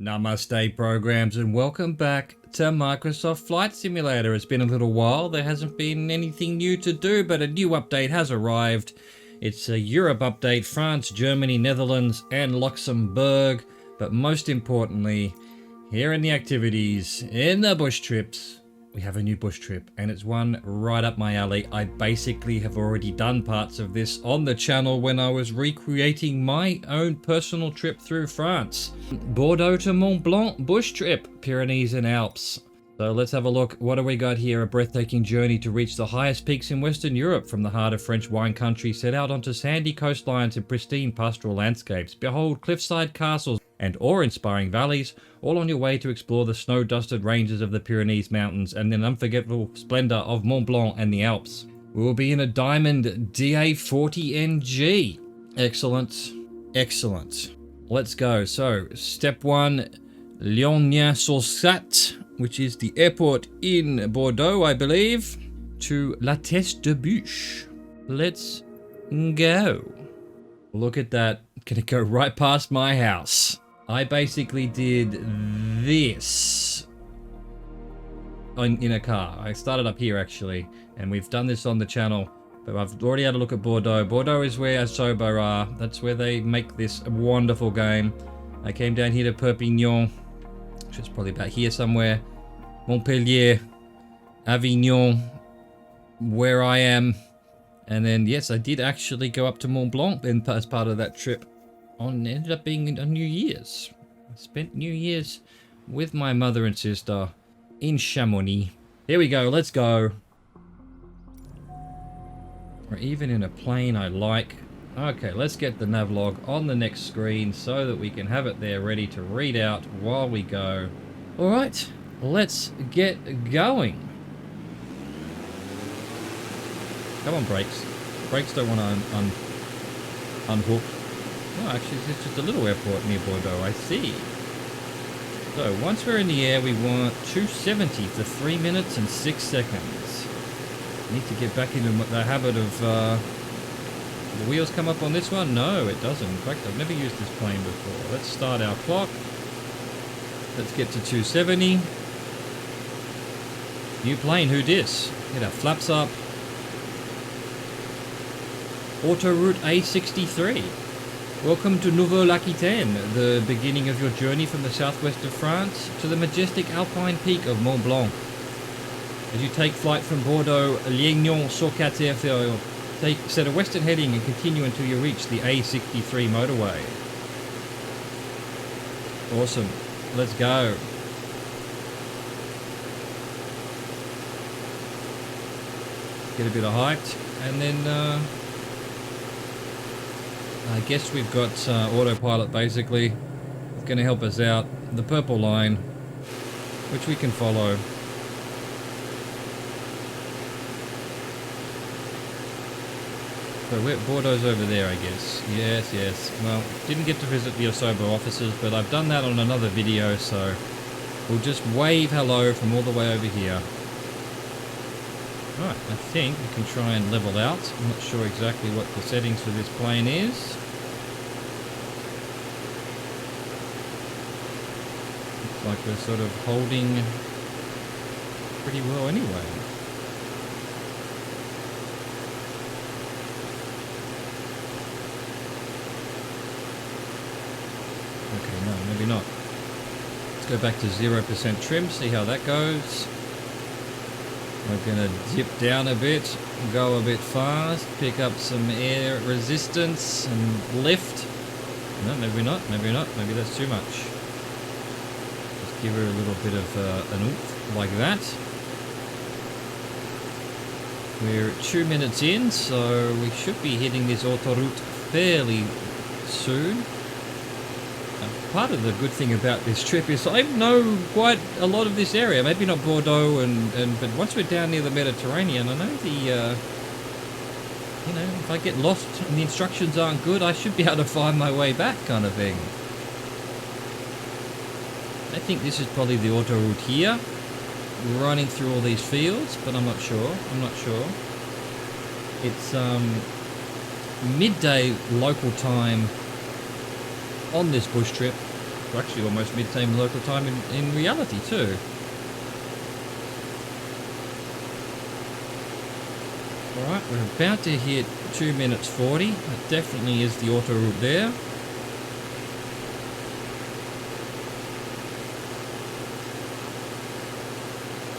Namaste programs and welcome back to Microsoft Flight Simulator. It's been a little while, there hasn't been anything new to do, but a new update has arrived. It's a Europe update, France, Germany, Netherlands and Luxembourg. But most importantly, here in the activities, in the bush trips, we have a new bush trip and it's one right up my alley. I basically have already done parts of this on the channel when I was recreating my own personal trip through France. Bordeaux to Mont Blanc bush trip, Pyrenees and Alps. So let's have a look. What do we got here? A breathtaking journey to reach the highest peaks in Western Europe. From the heart of French wine country, set out onto sandy coastlines and pristine pastoral landscapes. Behold cliffside castles and awe-inspiring valleys, all on your way to explore the snow-dusted ranges of the Pyrenees Mountains and the unforgettable splendor of Mont Blanc and the Alps. We will be in a diamond DA40NG. Excellent. Excellent. Let's go. So, step one, Lyonnais-sur-Sat, which is the airport in Bordeaux, I believe, to La Teste de Bûche. Let's go. Look at that. Gonna go right past my house. I basically did this in a car. I started up here actually, and we've done this on the channel, but I've already had a look at Bordeaux. Bordeaux is where Asobo are. That's where they make this wonderful game. I came down here to Perpignan, which is probably about here somewhere. Montpellier, Avignon, where I am. And then, yes, I did actually go up to Mont Blanc as part of that trip. Ended up being on New Year's. I spent New Year's with my mother and sister in Chamonix. Here we go, let's go. Or even in a plane I like. Okay, let's get the navlog on the next screen so that we can have it there ready to read out while we go. Alright, let's get going. Come on, brakes. Brakes don't want to unhook. Oh, actually, it's just a little airport near Bordeaux, I see. So, once we're in the air, we want 270 for 3 minutes and 6 seconds. Need to get back into the habit of... the wheels come up on this one? No, it doesn't. In fact, I've never used this plane before. Let's start our clock. Let's get to 270. New plane, who dis? Get our flaps up. Autoroute A63. Welcome to Nouvelle-Aquitaine, the beginning of your journey from the southwest of France to the majestic alpine peak of Mont Blanc. As you take flight from Bordeaux, Lyonnais-sur-Sat Airfield, set a western heading and continue until you reach the A63 motorway. Awesome. Let's go. Get a bit of height, and then I guess we've got autopilot basically. It's going to help us out. The purple line, which we can follow. So Bordeaux's over there, I guess. Yes, yes. Well, didn't get to visit the Asobo offices, but I've done that on another video, so we'll just wave hello from all the way over here. Right, I think we can try and level out. I'm not sure exactly what the settings for this plane is. Looks like we're sort of holding pretty well anyway. Okay, no, maybe not. Let's go back to 0% trim, see how that goes. We're going to dip down a bit, go a bit fast, pick up some air resistance and lift. No, maybe not, maybe not, maybe that's too much. Just give her a little bit of an oomph, like that. We're 2 minutes in, so we should be hitting this autoroute fairly soon. Part of the good thing about this trip is I know quite a lot of this area. Maybe not Bordeaux, but once we're down near the Mediterranean, I know the, you know, if I get lost and the instructions aren't good, I should be able to find my way back, kind of thing. I think this is probably the autoroute here, running through all these fields, but I'm not sure. I'm not sure. It's midday local time on this bush trip. We're actually almost mid-same local time in reality too. Alright, we're about to hit 2 minutes 40. That definitely is the auto route there.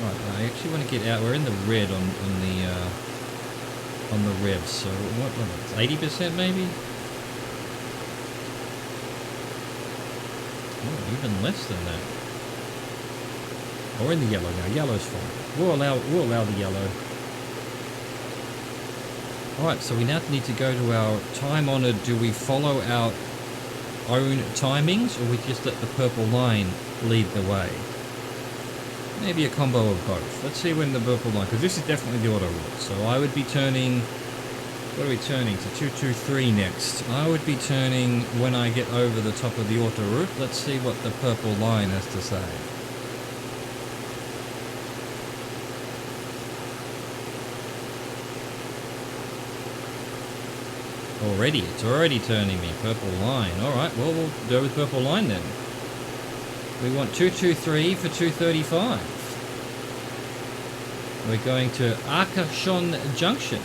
Right, I actually want to get out. We're in the red on the revs. So what? 80% maybe? Oh, even less than that. Oh, we're in the yellow now. Yellow's fine. We'll allow the yellow. Alright, so we now need to go to our time-honoured, do we follow our own timings, or we just let the purple line lead the way? Maybe a combo of both. Let's see when the purple line, because this is definitely the auto route. So I would be turning, what are we turning? To 223 next. I would be turning when I get over the top of the auto route. Let's see what the purple line has to say. It's already turning me. Purple line. Alright, well, we'll go with purple line then. We want 223 for 235. We're going to Arcachon Junction.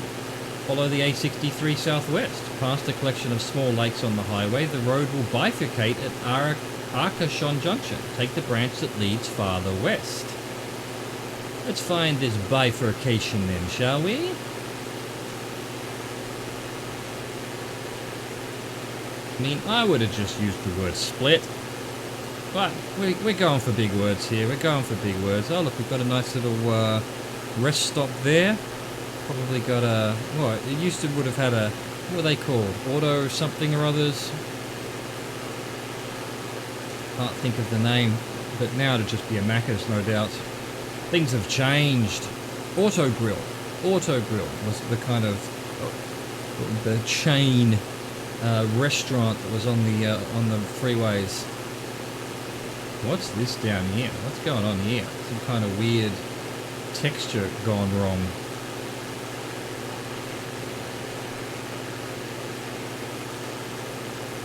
Follow the A63 southwest. Past a collection of small lakes on the highway, the road will bifurcate at Arcachon Junction. Take the branch that leads farther west. Let's find this bifurcation then, shall we? I mean, I would have just used the word split. But we're going for big words here. We're going for big words. Oh, look, we've got a nice little rest stop there. Probably got a... Well, it used to would have had a... What were they called? Auto something or others? Can't think of the name. But now it'd just be a Macca's, no doubt. Things have changed. Auto Grill. Auto Grill was the kind of... the chain... restaurant that was on the freeways. What's this down here? What's going on here? Some kind of weird texture gone wrong.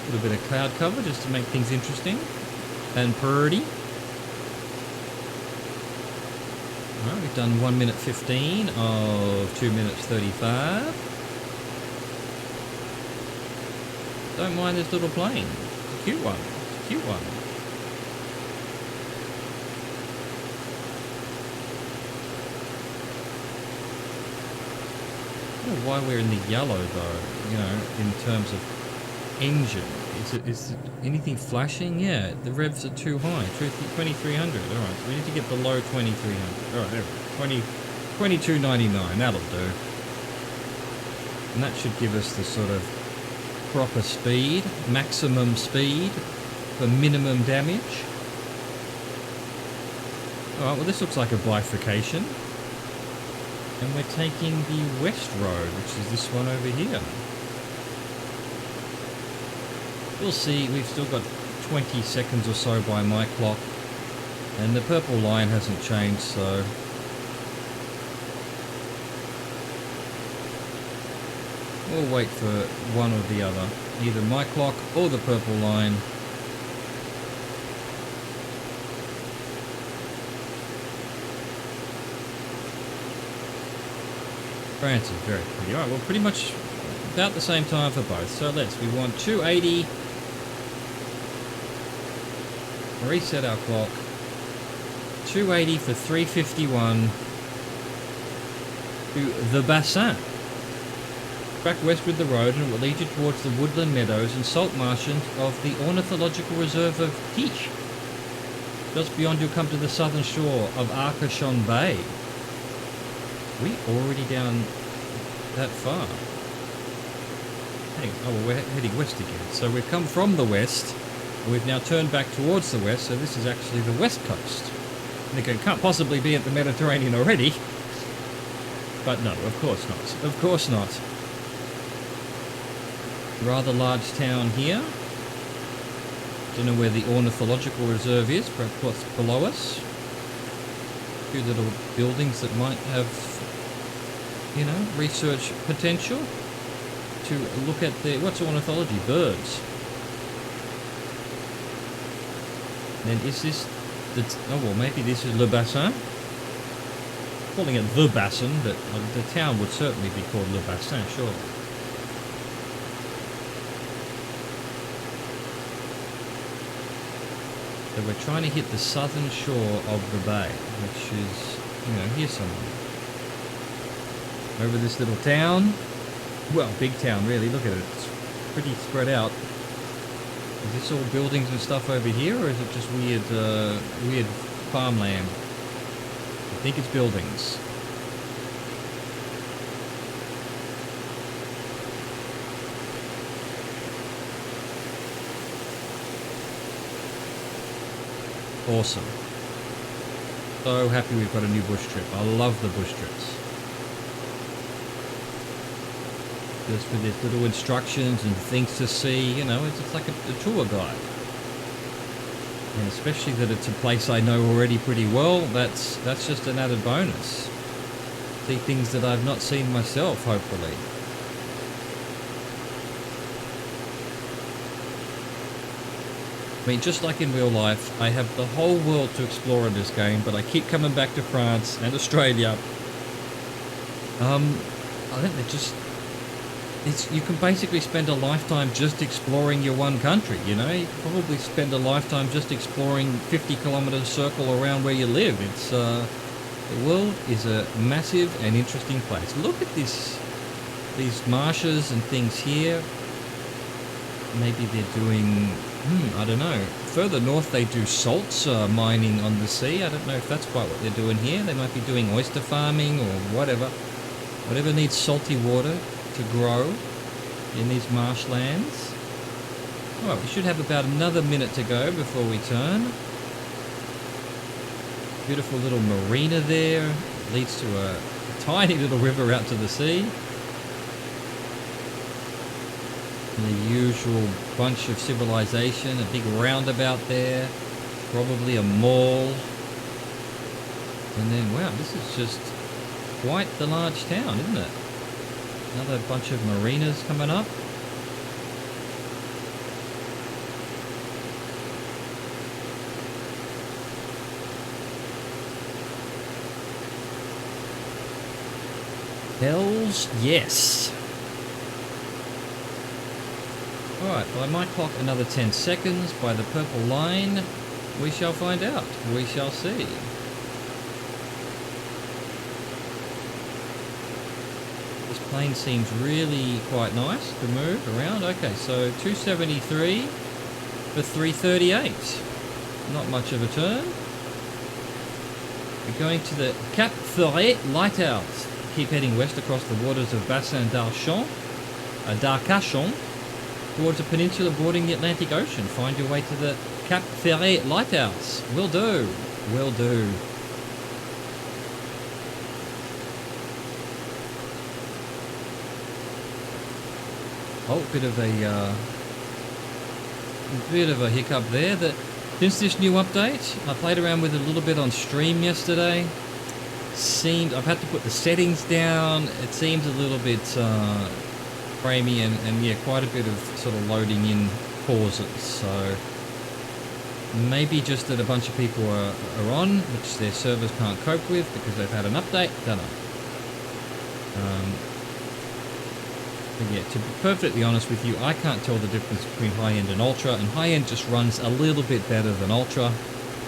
A little bit of cloud cover just to make things interesting and pretty. Alright, we've done 1 minute 15 of 2 minutes 35. Don't mind this little plane. It's a cute one. It's a cute one. I don't know why we're in the yellow though, you know, in terms of engine. Is it anything flashing? Yeah, the revs are too high. 2300. Alright, so we need to get below 2300. Alright, there we go. 2299. That'll do. And that should give us the sort of proper speed, maximum speed for minimum damage. Alright, well this looks like a bifurcation. And we're taking the west road, which is this one over here. We'll see, we've still got 20 seconds or so by my clock. And the purple line hasn't changed, so... We'll wait for one or the other. Either my clock or the purple line. France is very pretty. Alright, well pretty much about the same time for both. So we want 280. Reset our clock. 280 for 351 to the Bassin. Back west with the road and it will lead you towards the woodland meadows and salt marshes of the ornithological reserve of Quiche. Just beyond you'll come to the southern shore of Arcachon Bay. We already down that far. We're heading west again. So we've come from the west. We've now turned back towards the west, so this is actually the west coast. And it can't possibly be at the Mediterranean already. But no, of course not. Of course not. Rather large town here. Don't know where the ornithological reserve is, perhaps what's below us. A few little buildings that might have, you know, research potential to look at the, what's ornithology? Birds. Then is this the... Oh, well, maybe this is Le Bassin? Calling it The Bassin, but the town would certainly be called Le Bassin, surely. So we're trying to hit the southern shore of the bay, which is, you know, here somewhere. Over this little town. Well, big town, really. Look at it. It's pretty spread out. Is this all buildings and stuff over here, or is it just weird farmland? I think it's buildings. Awesome. So happy we've got a new bush trip. I love the bush trips. Just with these little instructions and things to see, you know, it's like a tour guide. And especially that it's a place I know already pretty well, that's just an added bonus. See things that I've not seen myself, hopefully. I mean, just like in real life, I have the whole world to explore in this game, but I keep coming back to France and Australia. I think they're just... you can basically spend a lifetime just exploring your one country, you know? You can probably spend a lifetime just exploring 50-kilometer circle around where you live. It's, the world is a massive and interesting place. Look at this, these marshes and things here. Maybe they're doing, I don't know. Further north they do salts mining on the sea. I don't know if that's quite what they're doing here. They might be doing oyster farming or whatever. Whatever needs salty water to grow in these marshlands. Well, we should have about another minute to go before we turn. Beautiful little marina there. Leads to a tiny little river out to the sea. And the usual bunch of civilization, a big roundabout there, probably a mall. And then, wow, this is just quite the large town, isn't it? Another bunch of marinas coming up. Hells yes. Alright, well I might clock another 10 seconds by the purple line. We shall find out. We shall see. This plane seems really quite nice to move around. Okay, so 273 for 338. Not much of a turn. We're going to the Cap Ferret Lighthouse. Keep heading west across the waters of Bassin d'Arcachon, towards a peninsula bordering the Atlantic Ocean. Find your way to the Cap Ferret Lighthouse. Will do. Will do. Oh, bit of a hiccup there. Since this new update, I played around with it a little bit on stream yesterday. I've had to put the settings down. It seems a little bit framey and yeah, quite a bit of sort of loading in pauses. So maybe just that a bunch of people are on, which their servers can't cope with because they've had an update. Don't know. But yeah, to be perfectly honest with you, I can't tell the difference between high-end and ultra, and high-end just runs a little bit better than ultra.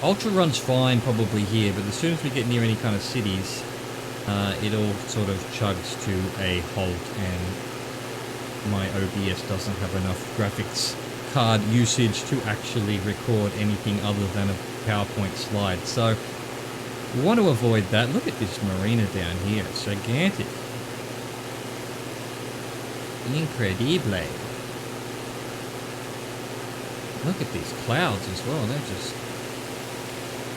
Ultra runs fine probably here, but as soon as we get near any kind of cities, it all sort of chugs to a halt, and my OBS doesn't have enough graphics card usage to actually record anything other than a PowerPoint slide. So we want to avoid that. Look at this marina down here. It's gigantic. Incredible. Look at these clouds as well. They're just...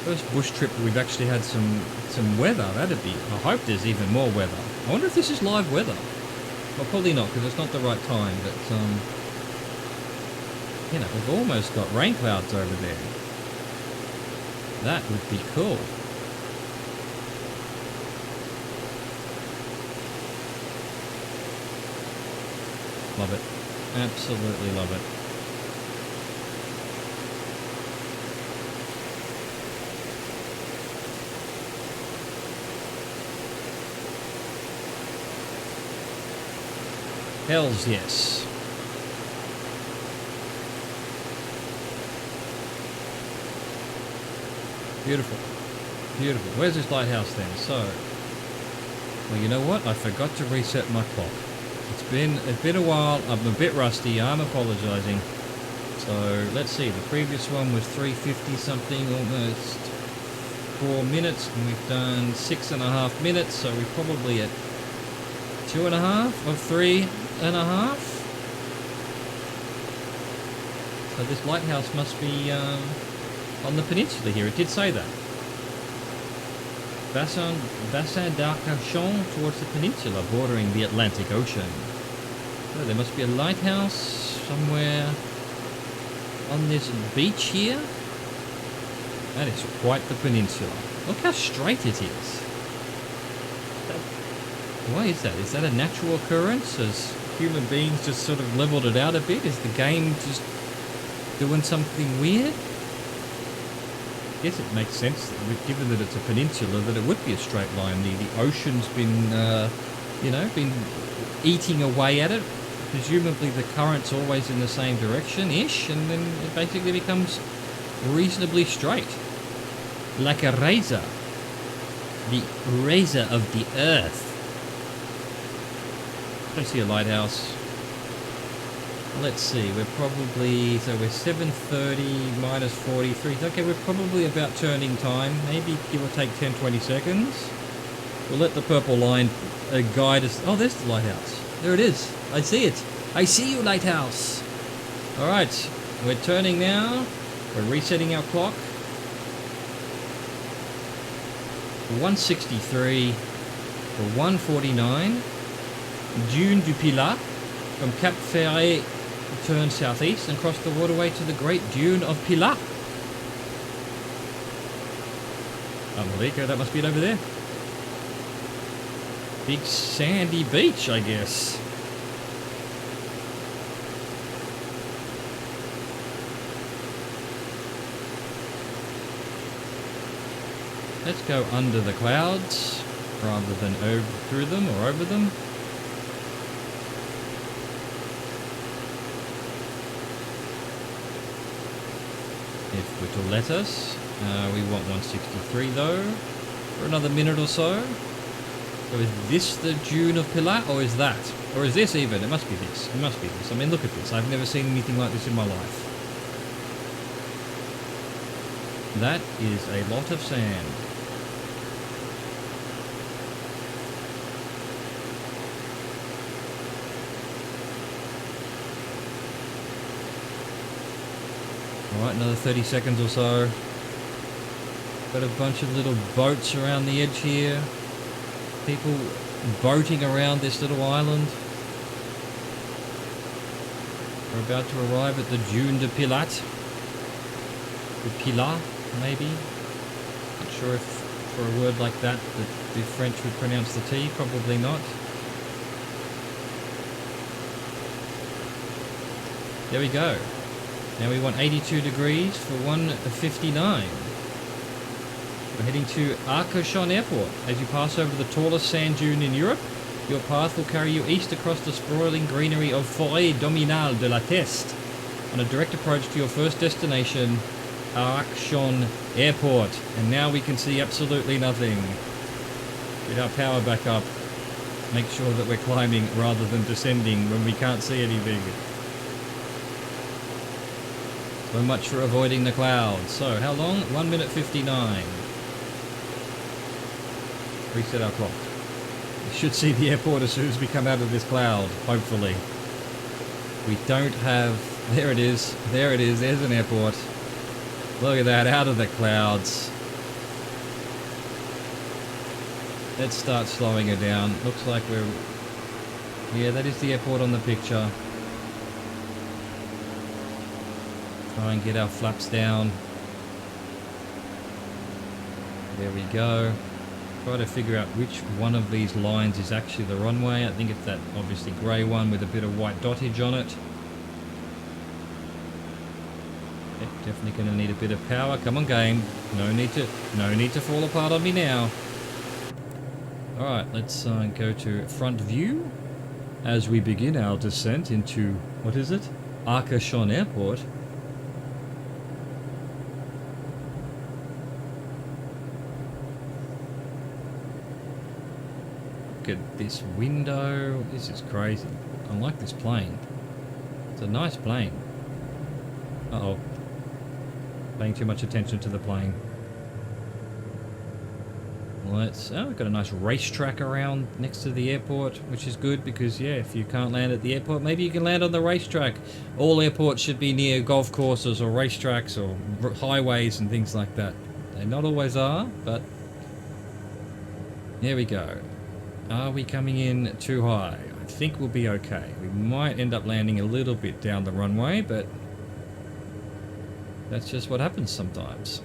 First bush trip we've actually had some weather. That'd be... I hope there's even more weather. I wonder if this is live weather. Well, probably not, because it's not the right time, but, you know, we've almost got rain clouds over there. That would be cool. Love it. Absolutely love it. Hells yes. Beautiful. Beautiful. Where's this lighthouse then? So, well, you know what? I forgot to reset my clock. It's been a while. I'm a bit rusty. I'm apologizing. So, let's see. The previous one was 350 something, almost 4 minutes, and we've done 6.5 minutes, so we're probably at 2.5 of 3.5. So this lighthouse must be on the peninsula here. It did say that. Bassin d'Arcachon towards the peninsula bordering the Atlantic Ocean. So there must be a lighthouse somewhere on this beach here. That is quite the peninsula. Look how straight it is. Why is that? Is that a natural occurrence? Has human beings just sort of leveled it out a bit? Is the game just doing something weird? I guess it makes sense, that, given that it's a peninsula, that it would be a straight line. The ocean's been, been eating away at it. Presumably the current's always in the same direction-ish, and then it basically becomes reasonably straight. Like a razor. The razor of the earth. I don't see a lighthouse. Let's see, we're probably, so we're 7:30 minus 43. Okay, we're probably about turning time, maybe give or take 10-20 seconds. We'll let the purple line guide us. Oh, there's the lighthouse. There it is. I see it. I see you, lighthouse. All right, we're turning now. We're resetting our clock. 163 for 149. Dune du Pilat from Cap Ferret. Turn southeast and cross the waterway to the Great Dune of Pilat. Malika, that must be it over there. Big sandy beach, I guess. Let's go under the clouds rather than through them or over them. If we're to let us, we want 163 though, for another minute or so. So is this the Dune of Pilat, or is that? Or is this even? It must be this. It must be this. I mean, look at this. I've never seen anything like this in my life. That is a lot of sand. Alright, another 30 seconds or so. Got a bunch of little boats around the edge here. People boating around this little island. We're about to arrive at the Dune de Pilat. The Pilat, maybe? Not sure if for a word like that the French would pronounce the T. Probably not. There we go. Now we want 82 degrees for 159. We're heading to Arcachon Airport. As you pass over the tallest sand dune in Europe, your path will carry you east across the sprawling greenery of Forêt Dominale de la Teste on a direct approach to your first destination, Arcachon Airport. And now we can see absolutely nothing. Get our power back up. Make sure that we're climbing rather than descending when we can't see anything. So much for avoiding the clouds. So, how long? 1 minute 59. Reset our clock. We should see the airport as soon as we come out of this cloud, hopefully. We don't have... There it is. There it is. There's an airport. Look at that, out of the clouds. Let's start slowing it down. Looks like we're... Yeah, that is the airport on the picture. Try and get our flaps down. There we go. Try to figure out which one of these lines is actually the runway. I think it's that obviously grey one with a bit of white dottage on it. Okay, definitely going to need a bit of power. Come on, game. No need to fall apart on me now. All right, let's go to front view. as we begin our descent into, what is it? Arcachon Airport. Look at this window. This is crazy. I like this plane. It's a nice plane. Uh-oh. Paying too much attention to the plane. We've got a nice racetrack around next to the airport, which is good because, yeah, if you can't land at the airport, maybe you can land on the racetrack. All airports should be near golf courses or racetracks or highways and things like that. They not always are, but there we go. Are we coming in too high? I think we'll be okay. We might end up landing a little bit down the runway, but that's just what happens sometimes.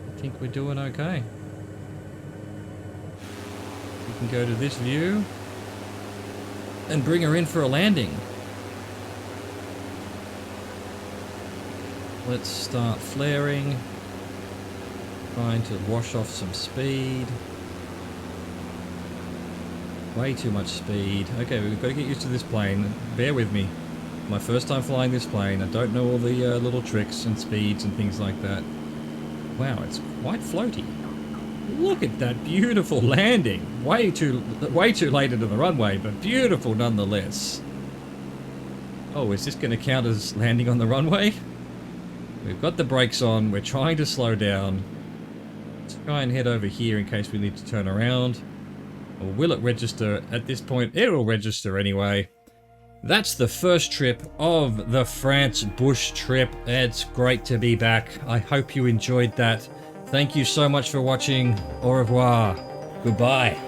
I think we're doing okay. We can go to this view and bring her in for a landing. Let's start flaring. Trying to wash off some speed. Way too much speed. Okay, we've got to get used to this plane. Bear with me. My first time flying this plane. I don't know all the little tricks and speeds and things like that. Wow, it's quite floaty. Look at that beautiful landing. Way too late into the runway, but beautiful nonetheless. Oh, is this going to count as landing on the runway? We've got the brakes on. We're trying to slow down. Let's try and head over here in case we need to turn around. Or will it register at this point? It'll register anyway. That's the first trip of the France bush trip. It's great to be back. I hope you enjoyed that. Thank you so much for watching. Au revoir. Goodbye.